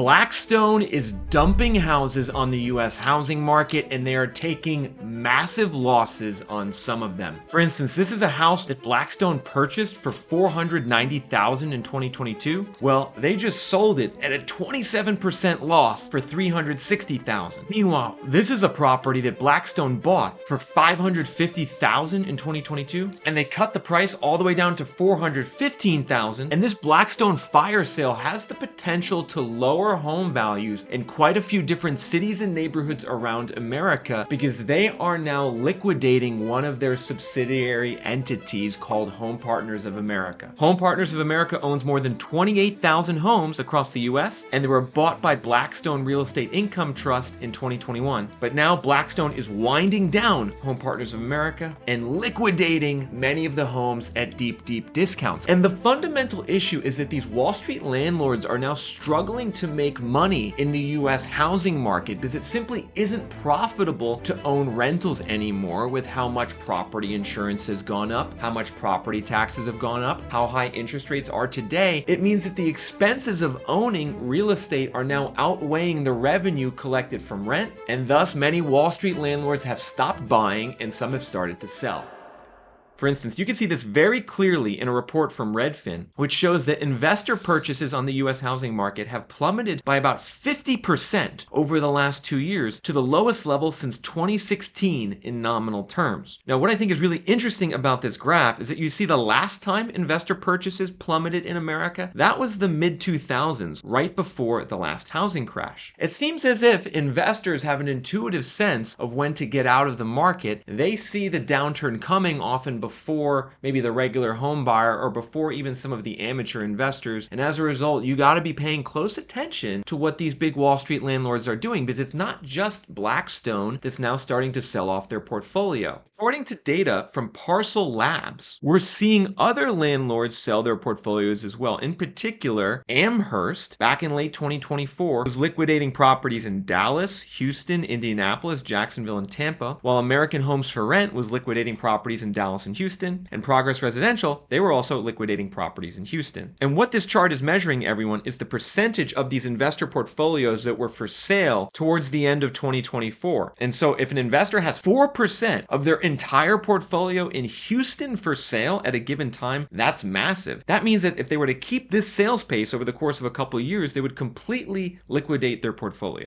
Blackstone is dumping houses on the US housing market, and they are taking massive losses on some of them. For instance, this is a house that Blackstone purchased for $490,000 in 2022. Well, they just sold it at a 27% loss for $360,000. Meanwhile, this is a property that Blackstone bought for $550,000 in 2022, and they cut the price all the way down to $415,000. And this Blackstone fire sale has the potential to lower home values in quite a few different cities and neighborhoods around America, because they are now liquidating one of their subsidiary entities called Home Partners of America. Home Partners of America owns more than 28,000 homes across the US, and they were bought by Blackstone Real Estate Income Trust in 2021. But now Blackstone is winding down Home Partners of America and liquidating many of the homes at deep discounts. And the fundamental issue is that these Wall Street landlords are now struggling to make money in the US housing market because it simply isn't profitable to own rentals anymore, with how much property insurance has gone up, how much property taxes have gone up, how high interest rates are today. It means that the expenses of owning real estate are now outweighing the revenue collected from rent, and thus many Wall Street landlords have stopped buying and some have started to sell. For instance, you can see this very clearly in a report from Redfin, which shows that investor purchases on the US housing market have plummeted by about 50% over the last 2 years to the lowest level since 2016 in nominal terms. Now, what I think is really interesting about this graph is that you see the last time investor purchases plummeted in America, that was the mid-2000s, right before the last housing crash. It seems as if investors have an intuitive sense of when to get out of the market. They see the downturn coming often before maybe the regular home buyer or before even some of the amateur investors. And as a result, you got to be paying close attention to what these big Wall Street landlords are doing, because it's not just Blackstone that's now starting to sell off their portfolio. According to data from Parcel Labs, we're seeing other landlords sell their portfolios as well. In particular, Amherst, back in late 2024, was liquidating properties in Dallas, Houston, Indianapolis, Jacksonville, and Tampa, while American Homes for Rent was liquidating properties in Dallas and Houston, and Progress Residential, they were also liquidating properties in Houston. And what this chart is measuring, everyone, is the percentage of these investor portfolios that were for sale towards the end of 2024. And so if an investor has 4% of their entire portfolio in Houston for sale at a given time, that's massive. That means that if they were to keep this sales pace over the course of a couple of years, they would completely liquidate their portfolio.